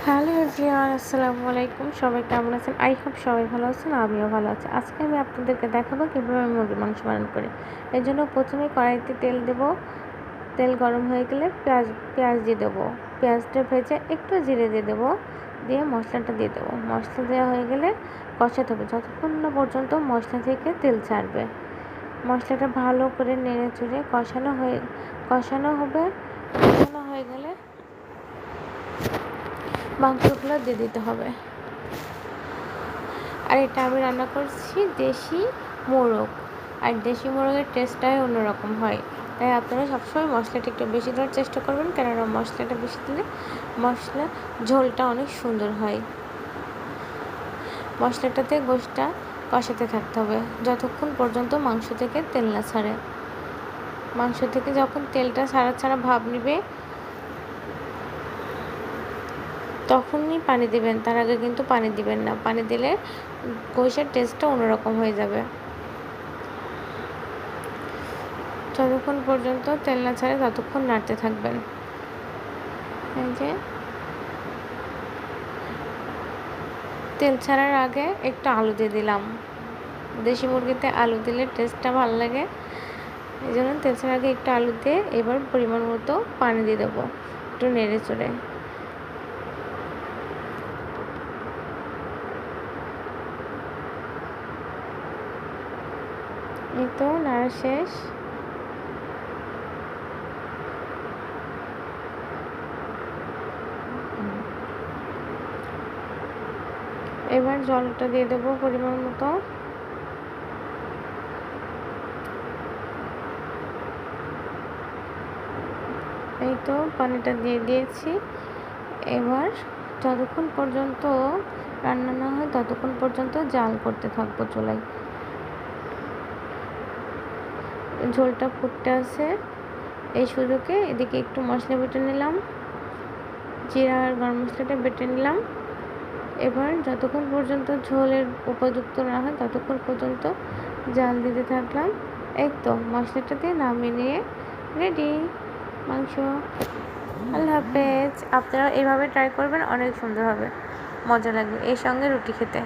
Hello everyone, আসসালামু আলাইকুম। সবাই কেমন আছেন? আই হোপ সবাই ভালো আছেন, আমিও ভালো আছি। আজকে আমি আপনাদেরকে দেখাবো কীভাবে আমি মুরগির মাংস রান্না করি। এর জন্য প্রথমে কড়াইতে তেল দেব। তেল গরম হয়ে গেলে পেঁয়াজ দিয়ে দেবো। পেঁয়াজটা ভেজে একটু জিরে দিয়ে দেবো, দিয়ে মশলাটা দিয়ে দেবো। মশলা দেওয়া হয়ে গেলে কষাতে হবে যতক্ষণ না পর্যন্ত মশলা থেকে তেল ছাড়বে। মশলাটা ভালো করে নেড়ে চড়ে কষানো হবে। কষানো হয়ে গেলে মাংসগুলো দিয়ে দিতে হবে। আর এটা আমি রান্না করছি দেশি মোরগ, আর দেশি মোরগের টেস্টটাই অন্যরকম হয়। তাই আপনারা সবসময় মশলাটা একটু বেশি দেওয়ার চেষ্টা করবেন, কেননা মশলাটা বেশি দিলে ঝোলটা অনেক সুন্দর হয়। মশলাটাতে গোশটা কষাতে থাকতে হবে যতক্ষণ পর্যন্ত মাংস থেকে তেল না ছাড়ে। মাংস থেকে যখন তেলটা ছাড়া ভাব নিবে তখনই পানি দিবেন, তার আগে কিন্তু পানি দিবেন না। পানি দিলে গোশের টেস্টটা অন্যরকম হয়ে যাবে। যতক্ষণ পর্যন্ত তেল না ছাড়ে ততক্ষণ নাড়তে থাকবেন। এই যে তেল ছাড়ার আগে একটু আলু দিয়ে দিলাম। দেশি মুরগিতে আলু দিলে টেস্টটা ভালো লাগে, এই জন্য তেল ছাড়ার আগে একটু আলু দিয়ে এবার পরিমাণ মতো পানি দিয়ে দেবো, একটু নেড়ে চড়ে। এই তো নাড়া শেষ। এবার জলটা দিয়ে দেবো পরিমাণ মতো। এই তো পানিটা দিয়ে দিয়েছি। এবার যতক্ষণ পর্যন্ত রান্না না হয় ততক্ষণ পর্যন্ত জাল করতে থাকবো চুলায়। ঝোলটা ফুটতে আছে, এই সুযোগে এদিকে একটু মশলা বেটে নিলাম, জিরা আর গরম মশলাটা বেটে নিলাম। এবার যতক্ষণ পর্যন্ত ঝোলের উপযুক্ত না হয় ততক্ষণ পর্যন্ত জাল দিতে থাকলাম। এই তো মশলাটা দিয়ে নামিয়ে নিয়ে রেডি মাংস। আল্লাহ হাফেজ। আপনারা এইভাবে ট্রাই করবেন, অনেক সুন্দর হবে, মজা লাগবে এর সঙ্গে রুটি খেতে।